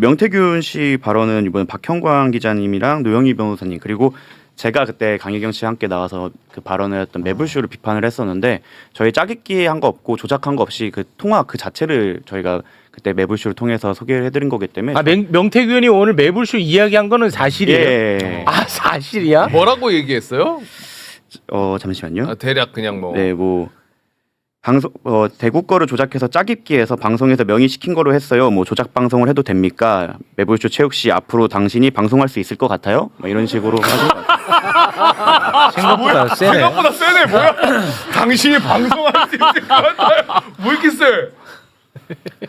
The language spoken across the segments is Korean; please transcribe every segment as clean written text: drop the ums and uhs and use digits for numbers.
명태균 씨 발언은 이번 박형광 기자님이랑 노영희 변호사님 그리고 제가 그때 강혜경 씨와 함께 나와서 그 발언을 했던 매불쇼를 비판을 했었는데 저희 짜깁기 한 거 없고 조작한 거 없이 그 통화 그 자체를 저희가 그때 매불쇼를 통해서 소개를 해드린 거기 때문에 명태균이 오늘 매불쇼 이야기한 거는 사실이에요? 예. 아 사실이야? 뭐라고 얘기했어요? 잠시만요. 대략 그냥 뭐. 네, 뭐 방송 대구 거를 조작해서 짜깁기해서 방송에서 명의시킨 거로 했어요. 뭐 조작 방송을 해도 됩니까? 매불쇼 최욱 씨 앞으로 당신이 방송할 수 있을 것 같아요? 뭐 이런 식으로 하신 것 같아요. 생각보다 세네. 생각보다 세네. 뭐야? 당신이 방송할 수 있을 것 같아요. 뭐 이렇게 세?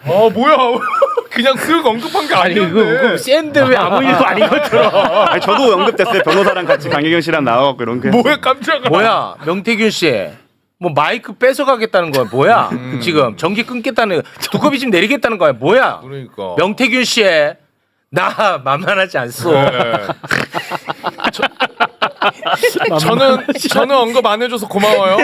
아 뭐야? 그냥 쓱 언급한 게 아니 아니었네. 이거 센데 왜 아무 일도 아닌 것처럼. 아니, 저도 언급됐어요. 변호사랑 같이 강혜경 씨랑 나와서 그런 게. 뭐야 깜짝아. 뭐야 명태균 씨. 뭐 마이크 뺏어가겠다는 거야 뭐야? 지금 전기 끊겠다는 두꺼비 집 내리겠다는 거야 뭐야? 그러니까. 명태균 씨, 나 만만하지 않소. 네. 저는 언급 안 해줘서 고마워요.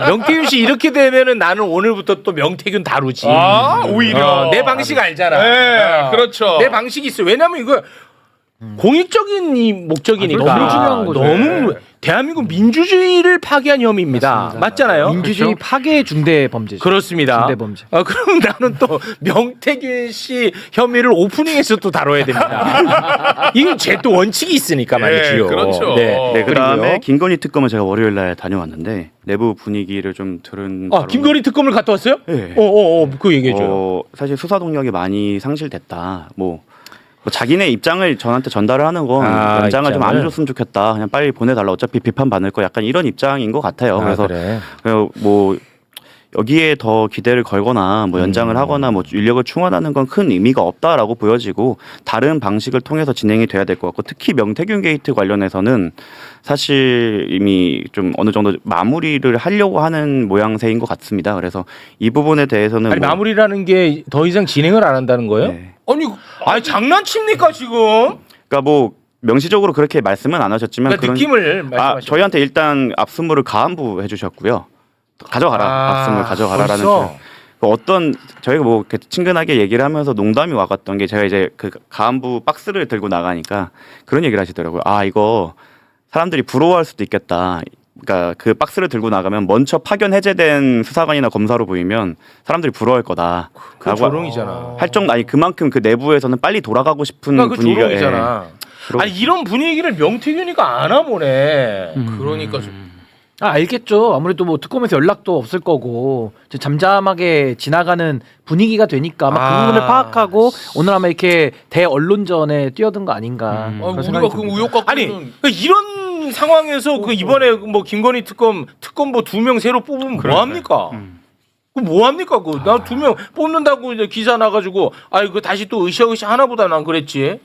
명태균 씨 이렇게 되면은 나는 오늘부터 또 명태균 다루지. 아 오히려 내 방식 알잖아. 네, 그렇죠. 내 방식이 있어. 왜냐면 이거 공익적인 이 목적이니까 너무 중요한 거죠. 너무 대한민국 민주주의를 파괴한 혐의입니다. 맞잖아요. 민주주의 그렇죠? 파괴 중대 범죄죠. 그렇습니다. 중대 범죄. 그럼 나는 또 명태균 씨 혐의를 오프닝에서 또 다뤄야 됩니다. 이건 제 또 원칙이 있으니까 말이지요. 그렇죠. 네, 그다음에 그리고요. 김건희 특검을 제가 월요일 날 다녀왔는데 내부 분위기를 좀 들은. 김건희 특검을 갔다 왔어요? 네. 그 얘기해줘요. 사실 수사 동력이 많이 상실됐다. 뭐 자기네 입장을 저한테 전달을 하는 건 연장을 좀 안 해줬으면 좋겠다. 그냥 빨리 보내달라. 어차피 비판 받을 거 약간 이런 입장인 것 같아요. 그래서 뭐 여기에 더 기대를 걸거나 뭐 연장을 하거나 뭐 인력을 충원하는 건 큰 의미가 없다라고 보여지고 다른 방식을 통해서 진행이 돼야 될 것 같고 특히 명태균 게이트 관련해서는 사실 이미 좀 어느 정도 마무리를 하려고 하는 모양새인 것 같습니다. 그래서 이 부분에 대해서는 아니, 마무리라는 게 더 이상 진행을 안 한다는 거예요? 네. 아니 장난칩니까 지금? 그러니까 뭐 명시적으로 그렇게 말씀은 안 하셨지만 그러니까 느낌을 말씀하시죠. 저희한테 일단 압수물을 가안부 해주셨고요. 가져가라. 압수물 가져가라라는 벌써? 어떤 저희가 뭐 이렇게 친근하게 얘기를 하면서 농담이 와갔던 게 제가 이제 그 가안부 박스를 들고 나가니까 그런 얘기를 하시더라고요. 아 이거 사람들이 부러워할 수도 있겠다. 그러니까 그 박스를 들고 나가면 먼저 파견 해제된 수사관이나 검사로 보이면 사람들이 부러워할 거다. 그 조롱이잖아. 할 정도 아니 그만큼 그 내부에서는 빨리 돌아가고 싶은 그러니까 그 분위기가 조롱이잖아. 아니 이런 분위기를 명태균이가 안 하보네. 그러니까 좀. 알겠죠. 아무래도 뭐 특검에서 연락도 없을 거고 이제 잠잠하게 지나가는 분위기가 되니까 막 그 부분을 파악하고 오늘 아마 이렇게 대언론전에 뛰어든 거 아닌가. 그런 우리가 생각이 그럼 듭니다. 의혹 갖고 아니 이런 상황에서 그 이번에 뭐 김건희 특검보 2명 새로 뽑으면 뭐 합니까? 그 뭐 합니까? 그 나 2명 뽑는다고 이제 기사 나가지고 그 다시 또 으쌰으쌰 하나보다 난 그랬지.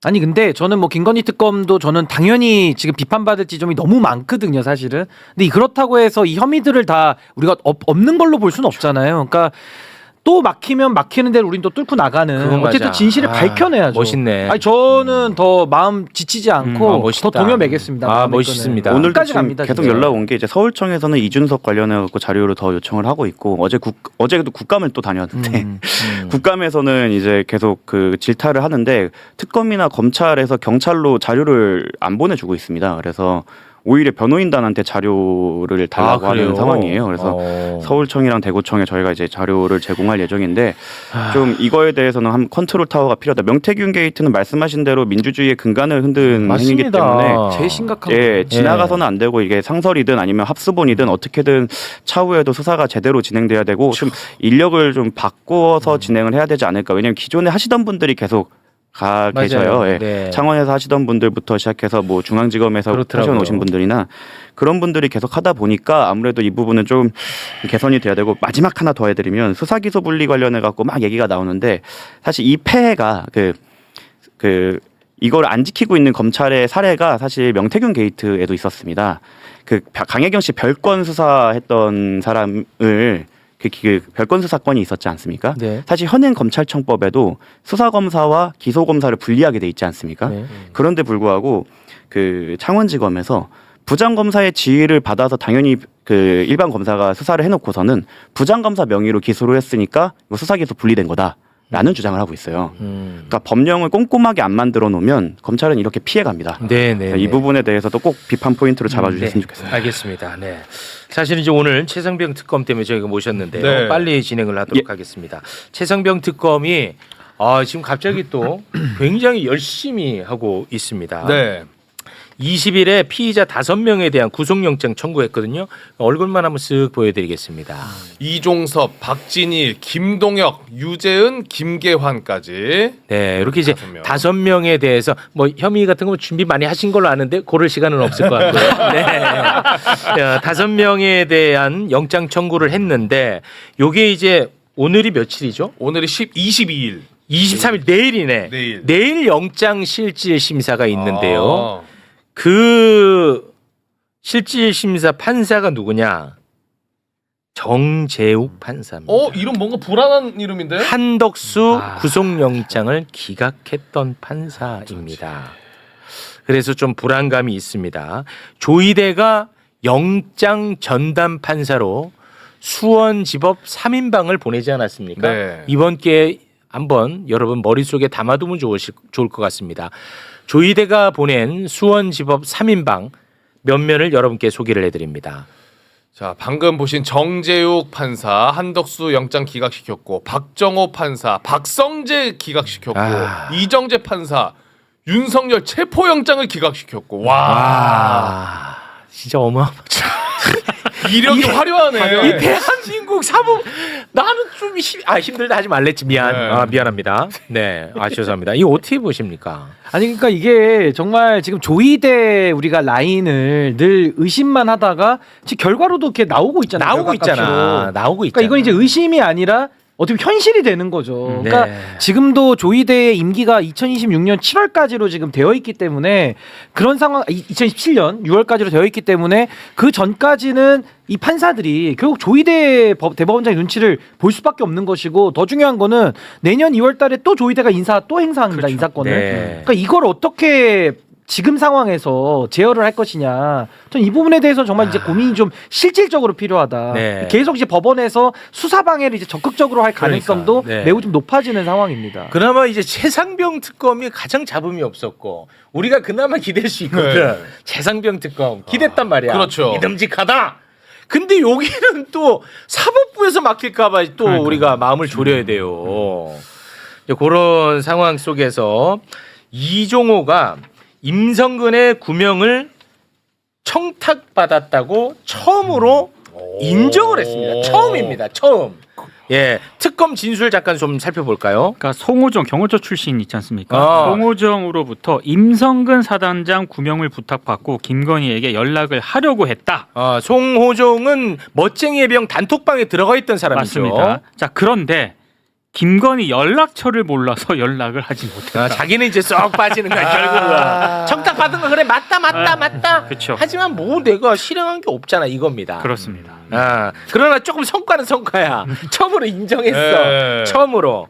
아니 근데 저는 뭐 김건희 특검도 저는 당연히 지금 비판받을 지점이 너무 많거든요 사실은. 근데 그렇다고 해서 이 혐의들을 다 우리가 없는 걸로 볼 수는 없잖아요. 그러니까 또 막히면 막히는 대로 우린 또 뚫고 나가는 그건 어쨌든 맞아. 진실을 밝혀내야죠. 멋있네. 아니 저는 더 마음 지치지 않고 멋있다. 더 동요매겠습니다. 마음의 멋있습니다. 끈을. 오늘도 끝까지 지금 갑니다, 계속 진짜. 연락 온 게 이제 서울청에서는 이준석 관련해 갖고 자료를 더 요청을 하고 있고 어제도 국감을 또 다녔는데 국감에서는 이제 계속 그 질타를 하는데 특검이나 검찰에서 경찰로 자료를 안 보내주고 있습니다. 그래서 오히려 변호인단한테 자료를 달라고 하는 상황이에요. 그래서 서울청이랑 대구청에 저희가 이제 자료를 제공할 예정인데 좀 이거에 대해서는 한 컨트롤 타워가 필요하다. 명태균 게이트는 말씀하신 대로 민주주의의 근간을 흔든 행위이기 때문에 제일 심각한 지나가서는 안 되고 이게 상설이든 아니면 합수본이든 어떻게든 차후에도 수사가 제대로 진행돼야 되고 좀 인력을 좀 바꿔서 진행을 해야 되지 않을까. 왜냐하면 기존에 하시던 분들이 계속 계셔요. 예. 네. 창원에서 하시던 분들부터 시작해서 뭐 중앙지검에서 하셔오신 분들이나 그런 분들이 계속 하다 보니까 아무래도 이 부분은 좀 개선이 돼야 되고 마지막 하나 더 해드리면 수사기소 분리 관련해 갖고 막 얘기가 나오는데 사실 이 폐해가 이걸 안 지키고 있는 검찰의 사례가 사실 명태균 게이트에도 있었습니다. 그 강혜경 씨 별건 수사했던 사람을 그 별건 수사권이 있었지 않습니까? 네. 사실 현행 검찰청법에도 수사검사와 기소검사를 분리하게 돼 있지 않습니까? 네. 그런데 불구하고 그 창원지검에서 부장검사의 지휘를 받아서 당연히 그 일반 검사가 수사를 해놓고서는 부장검사 명의로 기소를 했으니까 수사기소 분리된 거다. 라는 주장을 하고 있어요. 그러니까 법령을 꼼꼼하게 안 만들어 놓으면 검찰은 이렇게 피해갑니다. 네네. 이 부분에 대해서도 꼭 비판 포인트로 잡아주셨으면 좋겠습니다. 알겠습니다. 네. 사실 이제 오늘 최상병 특검 때문에 저희가 모셨는데요. 네. 빨리 진행을 하도록 하겠습니다. 최상병 특검이 지금 갑자기 또 굉장히 열심히 하고 있습니다. 네. 20일에 피의자 5명에 대한 구속영장 청구했거든요. 얼굴만 한번 쓱 보여드리겠습니다. 이종섭, 박진일, 김동혁, 유재은, 김계환까지. 네, 이렇게 이제 5명. 5명에 대해서 뭐 혐의 같은 거 준비 많이 하신 걸로 아는데 고를 시간은 없을 것 같고요. 네, 5명에 대한 영장 청구를 했는데 요게 이제 오늘이 며칠이죠? 오늘이 22일. 23일 내일이네. 내일. 영장 실질 심사가 있는데요. 그 실질 심사 판사가 누구냐? 정재욱 판사입니다. 이름 뭔가 불안한 이름인데? 한덕수 구속영장을 기각했던 판사입니다. 그래서 좀 불안감이 있습니다. 조희대가 영장 전담 판사로 수원지법 3인방을 보내지 않았습니까? 네. 이번 기회에 한번 여러분 머릿속에 담아두면 좋을 것 같습니다. 조희대가 보낸 수원지법 3인방 면면을 여러분께 소개를 해드립니다. 자, 방금 보신 정재욱 판사 한덕수 영장 기각시켰고, 박정호 판사 박성재 기각시켰고, 이정재 판사 윤석열 체포영장을 기각시켰고. 와, 진짜 어마어마하죠. 이력이 화려하네. 이 대한민국 사법 나는 좀 힘들다 하지 말랬지. 미안합니다. 네, 죄송합니다. 이거 어떻게 보십니까? 아니 그러니까 이게 정말 지금 조희대 우리가 라인을 늘 의심만 하다가 지금 결과로도 이렇게 나오고 있잖아요. 나오고 있잖아. 그러니까 이건 이제 의심이 아니라 어떻게 현실이 되는 거죠. 네. 그러니까 지금도 조희대의 임기가 2026년 7월까지로 지금 되어 있기 때문에 그런 상황 2017년 6월까지로 되어 있기 때문에 그 전까지는 이 판사들이 결국 조희대 대법원장의 눈치를 볼 수밖에 없는 것이고 더 중요한 거는 내년 2월 달에 또 조희대가 또 행사합니다. 인사권을. 네. 그러니까 이걸 어떻게 지금 상황에서 제어를 할 것이냐. 전 이 부분에 대해서 정말 이제 고민이 좀 실질적으로 필요하다. 네. 계속 계속 이제 법원에서 수사 방해를 이제 적극적으로 할 가능성도 네. 매우 좀 높아지는 상황입니다. 그나마 이제 최상병 특검이 가장 잡음이 없었고 우리가 그나마 기댈 수 있거든. 네. 최상병 특검 기댔단 말이야. 그렇죠. 믿음직하다. 근데 여기는 또 사법부에서 막힐까봐 또 우리가 마음을 졸여야 돼요. 이제 그런 상황 속에서 이종호가 임성근의 구명을 청탁받았다고 처음으로 인정을 했습니다. 처음입니다. 처음. 예, 특검 진술 잠깐 좀 살펴볼까요? 그러니까 송호정 경호처 출신 있지 않습니까? 송호정으로부터 임성근 사단장 구명을 부탁받고 김건희에게 연락을 하려고 했다. 송호정은 멋쟁이의 병 단톡방에 들어가 있던 사람이죠. 맞습니다. 자, 그런데 김건희 연락처를 몰라서 연락을 하지 못했다. 자기는 이제 쏙 빠지는 거야 결국은. 청탁 받은 거 그래 맞다. 그렇죠. 하지만 뭐 내가 실행한 게 없잖아 이겁니다. 그렇습니다. 그러나 조금 성과는 성과야. 처음으로 인정했어. 네. 처음으로.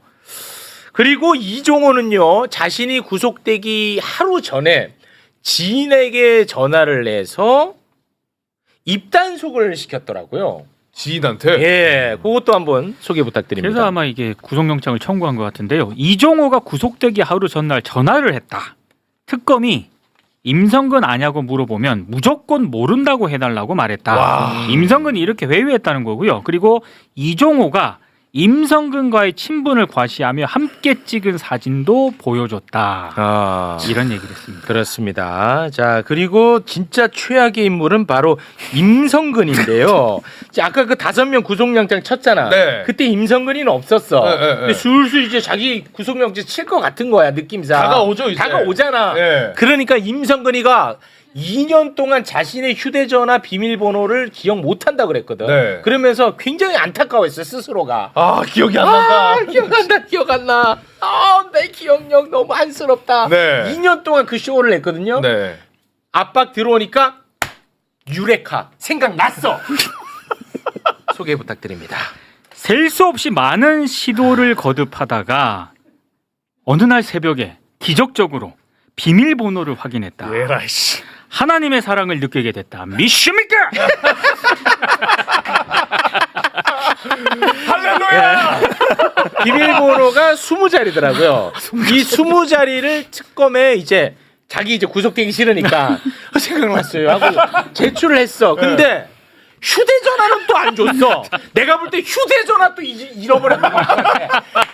그리고 이종호는요 자신이 구속되기 하루 전에 지인에게 전화를 해서 입단속을 시켰더라고요. 지인한테. 예, 그것도 한번 소개 부탁드립니다. 그래서 아마 이게 구속영장을 청구한 것 같은데요. 이종호가 구속되기 하루 전날 전화를 했다. 특검이 임성근 아냐고 물어보면 무조건 모른다고 해달라고 말했다. 임성근이 이렇게 회유했다는 거고요. 그리고 이종호가 임성근과의 친분을 과시하며 함께 찍은 사진도 보여줬다. 이런 얘기를 했습니다. 그렇습니다. 자, 그리고 진짜 최악의 인물은 바로 임성근인데요. 자, 아까 그 5명 구속영장 쳤잖아. 네. 그때 임성근이는 없었어. 네. 근데 슬슬 이제 자기 구속영장 칠 것 같은 거야, 느낌상. 다가오죠, 이제. 다가오잖아. 네. 그러니까 임성근이가 2년 동안 자신의 휴대전화 비밀번호를 기억 못한다 그랬거든. 네. 그러면서 굉장히 안타까워했어, 스스로가. 기억이 안 난다. 기억 안 나. 내 기억력 너무 안쓰럽다. 네. 2년 동안 그 쇼를 했거든요. 네. 압박 들어오니까 유레카 생각났어. 소개 부탁드립니다. 셀 수 없이 많은 시도를 거듭하다가 어느 날 새벽에 기적적으로 비밀번호를 확인했다. 에라이씨. 하나님의 사랑을 느끼게 됐다. 믿습니까? 할렐루야. 비밀번호가 20자리더라고요. 이 20자리를 특검에 이제 자기 이제 구속되기 싫으니까 생각났어요 하고 제출을 했어. 근데 휴대전화는 또 안 줬어. 내가 볼 때 휴대전화 또 잃어버렸는 것 같아.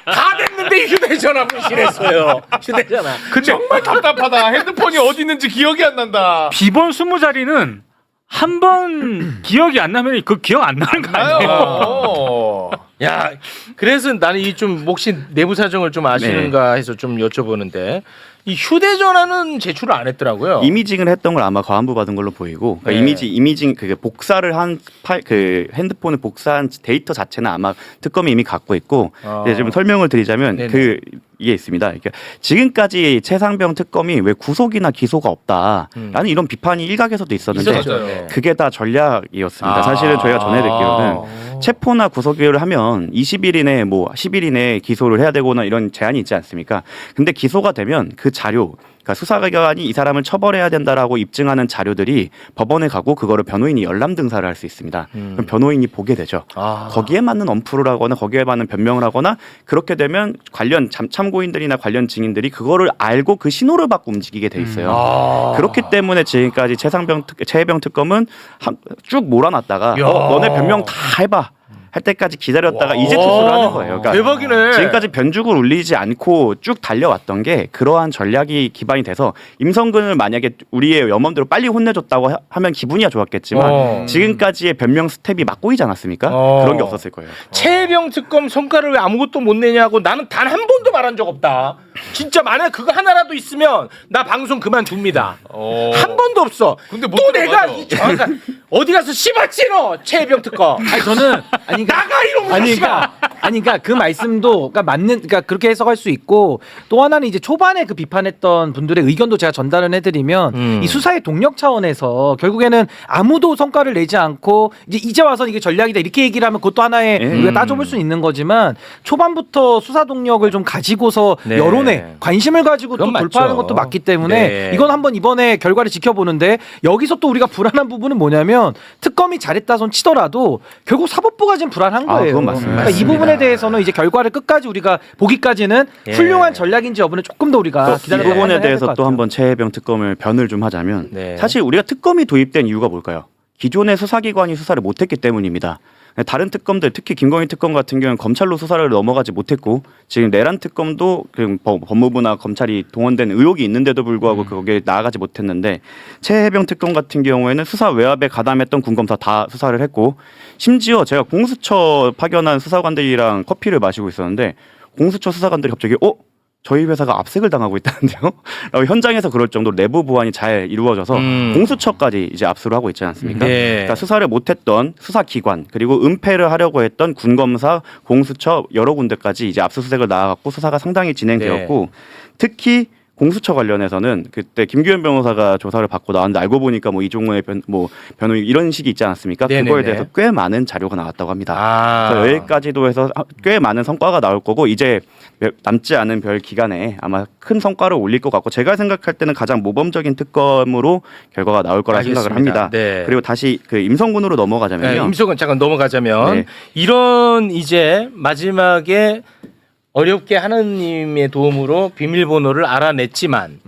다 됐는데 휴대전화 분실했어요. 휴대전화. 정말 답답하다. 핸드폰이 어디 있는지 기억이 안 난다. 비번 20자리는 한 번 기억이 안 나면 그 기억 안 나는 거 아니에요? 아유. 야, 그래서 나는 이 좀 혹시 내부 사정을 좀 아시는가 해서 좀 여쭤보는데 이 휴대전화는 제출을 안 했더라고요. 이미징을 했던 걸 아마 과안부 받은 걸로 보이고 그러니까 네. 이미징 그 복사를 한 그 핸드폰을 복사한 데이터 자체는 아마 특검이 이미 갖고 있고 이제 좀 설명을 드리자면 네네. 그 이게 있습니다. 그러니까 지금까지 최상병 특검이 왜 구속이나 기소가 없다라는 이런 비판이 일각에서도 있었는데 있었죠. 네. 그게 다 전략이었습니다. 사실은 저희가 전해듣기로는 체포나 구속유예를 하면 20일 이내 뭐 10일 이내에 기소를 해야 되거나 이런 제한이 있지 않습니까? 근데 기소가 되면 그 자료 그러니까 수사기관이 이 사람을 처벌해야 된다라고 입증하는 자료들이 법원에 가고 그거를 변호인이 열람 등사를 할 수 있습니다. 그럼 변호인이 보게 되죠. 거기에 맞는 엄프를 하거나 거기에 맞는 변명을 하거나 그렇게 되면 관련 참고인들이나 관련 증인들이 그거를 알고 그 신호를 받고 움직이게 돼 있어요. 그렇기 때문에 지금까지 최해병 특검은 쭉 몰아놨다가 너네 변명 다 해봐. 할 때까지 기다렸다가 이제 투수를 하는 거예요. 그러니까 대박이네. 지금까지 변죽을 울리지 않고 쭉 달려왔던 게 그러한 전략이 기반이 돼서 임성근을 만약에 우리의 염원대로 빨리 혼내줬다고 하면 기분이야 좋았겠지만 지금까지의 변명 스텝이 맞고이지 않았습니까? 그런 게 없었을 거예요. 최혜병 특검 성과를 왜 아무것도 못 내냐고 나는 단 한 번도 말한 적 없다. 진짜 만약 그거 하나라도 있으면 나 방송 그만둡니다. 한 번도 없어. 근데 못 또 내가 들어가죠. 어디 가서 씨발지 너 최혜병 특검. 아니 저는 아니 나가 이러면 그러니까 그 말씀도 그러니까 맞는 그러니까 그렇게 해석할 수 있고 또 하나는 이제 초반에 그 비판했던 분들의 의견도 제가 전달을 해드리면 이 수사의 동력 차원에서 결국에는 아무도 성과를 내지 않고 이제 와서 이게 전략이다 이렇게 얘기를 하면 그것도 하나의 우리가 따져볼 수 있는 거지만 초반부터 수사 동력을 좀 가지고서 네. 여론에 관심을 가지고 또 그건 맞죠. 돌파하는 것도 맞기 때문에 네. 이건 한번 이번에 결과를 지켜보는데 여기서 또 우리가 불안한 부분은 뭐냐면 특검이 잘했다 손 치더라도 결국 사법부가 지금 불안한 아, 거예요. 그건 맞습니다. 그러니까 이 부분에 대해서는 이제 결과를 끝까지 우리가 보기까지는 예. 훌륭한 전략인지 여부는 조금 더 우리가 이 기다려 부분에 대해서 또 한번 최해병 특검을 변을 좀 하자면 네. 사실 우리가 특검이 도입된 이유가 뭘까요? 기존의 수사기관이 수사를 못했기 때문입니다. 다른 특검들 특히 김건희 특검 같은 경우는 검찰로 수사를 넘어가지 못했고 지금 내란 특검도 그 법무부나 검찰이 동원된 의혹이 있는데도 불구하고 거기에 나아가지 못했는데 최해병 특검 같은 경우에는 수사 외압에 가담했던 군검사 다 수사를 했고 심지어 제가 공수처 파견한 수사관들이랑 커피를 마시고 있었는데 공수처 수사관들이 갑자기 저희 회사가 압색을 당하고 있다는데요. 라고 현장에서 그럴 정도로 내부 보안이 잘 이루어져서 공수처까지 이제 압수를 하고 있지 않습니까? 네. 그러니까 수사를 못했던 수사기관 그리고 은폐를 하려고 했던 군검사, 공수처 여러 군데까지 이제 압수수색을 나아갔고 수사가 상당히 진행되었고 특히 공수처 관련해서는 그때 김규현 변호사가 조사를 받고 나왔는데 알고 보니까 뭐 이종호의 변호인 이런 식이 있지 않았습니까? 네네네. 그거에 대해서 꽤 많은 자료가 나왔다고 합니다. 아. 그래서 여기까지도 해서 꽤 많은 성과가 나올 거고 이제 남지 않은 별 기간에 아마 큰 성과를 올릴 것 같고 제가 생각할 때는 가장 모범적인 특검으로 결과가 나올 거라 알겠습니다. 생각을 합니다. 네. 그리고 다시 그 임성군으로 넘어가자면요. 네, 임성근 잠깐 넘어가자면 네. 이런 이제 마지막에 어렵게 하나님의 도움으로 비밀번호를 알아냈지만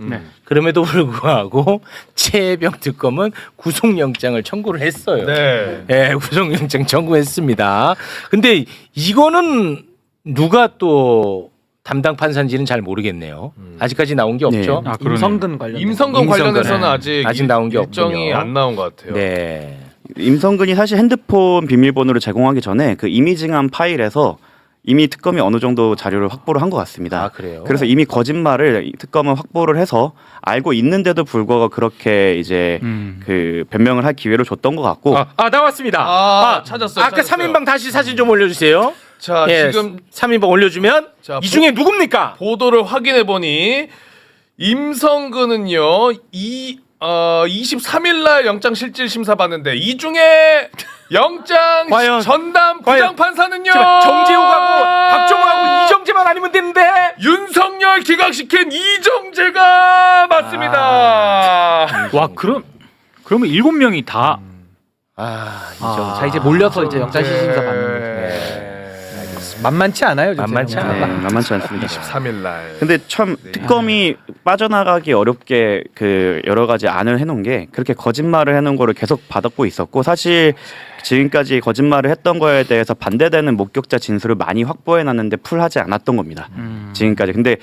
그럼에도 불구하고 최해병 특검은 구속영장을 청구를 했어요. 네. 네, 구속영장 청구했습니다. 근데 이거는 누가 또 담당 판사인지는 잘 모르겠네요. 아직까지 나온 게 없죠. 아, 그러네. 임성근 관련 임성근 관련해서는 아직 나온 게 일정이 없군요. 안 나온 것 같아요. 네. 임성근이 사실 핸드폰 비밀번호를 제공하기 전에 그 이미징한 파일에서 이미 특검이 어느 정도 자료를 확보를 한 것 같습니다. 아, 그래요? 그래서 이미 거짓말을 특검은 확보를 해서 알고 있는데도 불구하고 그렇게 이제 그 변명을 할 기회를 줬던 것 같고 나왔습니다. 찾았어요. 아까 3인방 다시 사진 좀 올려주세요. 자, 예, 지금 3인방 올려주면 자, 이 중에 누굽니까? 보도를 확인해 보니 임성근은요 23일 날 영장 실질 심사 받는데 이 중에 영장 과연? 전담 부장 판사는요 정재욱하고 박정호하고 이정재만 아니면 되는데 윤석열 기각시킨 이정재가 맞습니다. 와 그러면 7명이 다 이정재. 자 이제 몰려서 이제 영장 실질심사 받는 거죠. 네. 만만치 않아요. 지금 만만치 생각보다. 않아요. 만만치 않습니다. 23일 날. 근데 참 특검이 빠져나가기 어렵게 그 여러 가지 안을 해놓은 게 그렇게 거짓말을 해놓은 거를 계속 받았고 있었고 사실 지금까지 거짓말을 했던 거에 대해서 반대되는 목격자 진술을 많이 확보해놨는데 풀하지 않았던 겁니다. 지금까지. 근데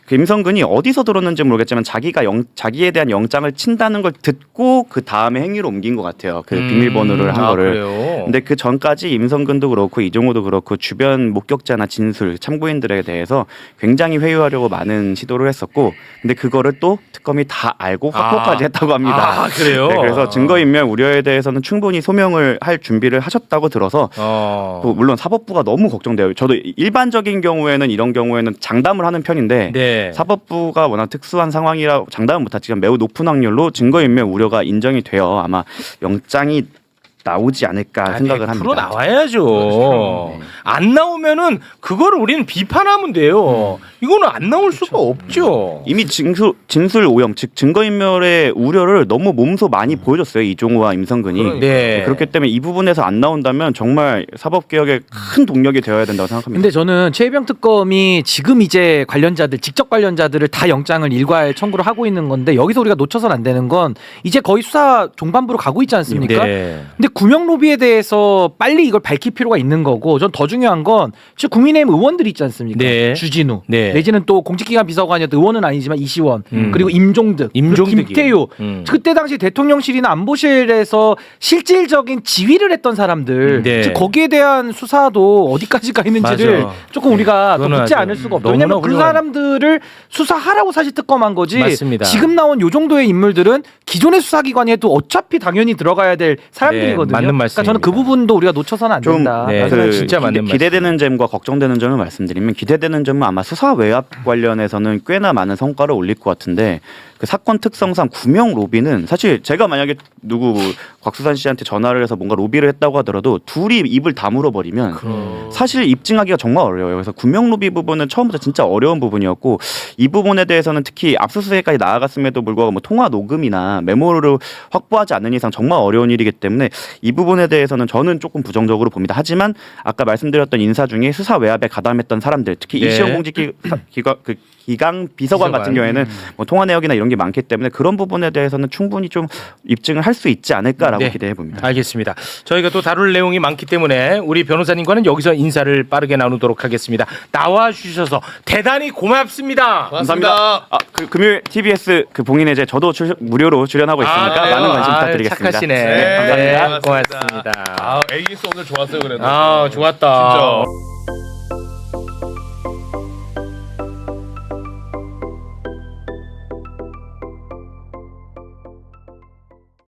그 임성근이 어디서 들었는지 모르겠지만 자기에 대한 영장을 친다는 걸 듣고 그 다음에 행위로 옮긴 것 같아요. 그 비밀번호를 한 거를. 그래요? 근데 그 전까지 임성근도 그렇고 이종호도 그렇고 주변 목격자나 진술 참고인들에 대해서 굉장히 회유하려고 많은 시도를 했었고 근데 그거를 또 특검이 다 알고 확보까지 했다고 합니다. 아, 그래요? 네, 그래서 증거인멸 우려에 대해서는 충분히 소명을 할 준비를 하셨다고 들어서 또 물론 사법부가 너무 걱정돼요. 저도 일반적인 경우에는 이런 경우에는 장담을 하는 편인데 네. 사법부가 워낙 특수한 상황이라 장담은 못하지만 매우 높은 확률로 증거인멸 우려가 인정이 되어 아마 영장이 나오지 않을까 생각을 100% 합니다. 나와야죠. 안 나오면은 그거를 우리는 비판하면 돼요. 이거는 안 나올 수가 없죠. 이미 진술 오염 즉 증거인멸의 우려를 너무 몸소 많이 보여줬어요. 이종호와 임성근이. 네. 그렇기 때문에 이 부분에서 안 나온다면 정말 사법개혁에 큰 동력이 되어야 된다고 생각합니다. 근데 저는 최혜병 특검이 지금 이제 관련자들 직접 관련자들을 다 영장을 일괄 청구를 하고 있는 건데 여기서 우리가 놓쳐서는 안 되는 건 이제 거의 수사 종반부로 가고 있지 않습니까? 네. 근데 구명 로비에 대해서 빨리 이걸 밝힐 필요가 있는 거고 전 더 중요한 건 지금 국민의힘 의원들이 있지 않습니까? 네. 주진우 네. 내지는 또 공직기관 비서관이었던 의원은 아니지만 이시원 그리고 임종득 임종득이. 그리고 김태효 그때 당시 대통령실이나 안보실에서 실질적인 지휘를 했던 사람들 네. 즉 거기에 대한 수사도 어디까지 가 있는지를 맞아. 조금 우리가 또 그거는 묻지 아주 않을 수가 없죠. 너무나 왜냐하면 그 훌륭한- 사람들을 수사하라고 사실 특검한 거지 맞습니다. 지금 나온 요 정도의 인물들은 기존의 수사기관에도 어차피 당연히 들어가야 될 사람들이거든요. 네, 맞는 그러니까 저는 그 말씀입니다. 부분도 우리가 놓쳐서는 안 좀 된다. 네. 그 진짜 맞는 기대되는 점과 걱정되는 점을 말씀드리면 기대되는 점은 아마 수사 외압 관련해서는 꽤나 많은 성과를 올릴 것 같은데 그 사건 특성상 구명 로비는 사실 제가 만약에 누구 곽수산 씨한테 전화를 해서 뭔가 로비를 했다고 하더라도 둘이 입을 다물어 버리면 사실 입증하기가 정말 어려워요. 그래서 구명 로비 부분은 처음부터 진짜 어려운 부분이었고 이 부분에 대해서는 특히 압수수색까지 나아갔음에도 불구하고 뭐 통화 녹음이나 메모를 확보하지 않는 이상 정말 어려운 일이기 때문에 이 부분에 대해서는 저는 조금 부정적으로 봅니다. 하지만 아까 말씀드렸던 인사 중에 수사 외압에 가담했던 사람들 특히 네. 이시영 기강 비서관 같은 경우에는 뭐 통화 내역이나 이런 게 많기 때문에 그런 부분에 대해서는 충분히 좀 입증을 할 수 있지 않을까라고 네. 기대해 봅니다. 알겠습니다. 저희가 또 다룰 내용이 많기 때문에 우리 변호사님과는 여기서 인사를 빠르게 나누도록 하겠습니다. 나와 주셔서 대단히 고맙습니다. 고맙습니다. 그 금요일 TBS 그 봉인해제 저도 무료로 출연하고 있으니까 네. 많은 관심 부탁드리겠습니다. 착하시네. 네, 감사합니다. 고맙습니다. 고맙습니다. 아, 에이스 오늘 좋았어요 그래도. 아, 좋았다. 진짜.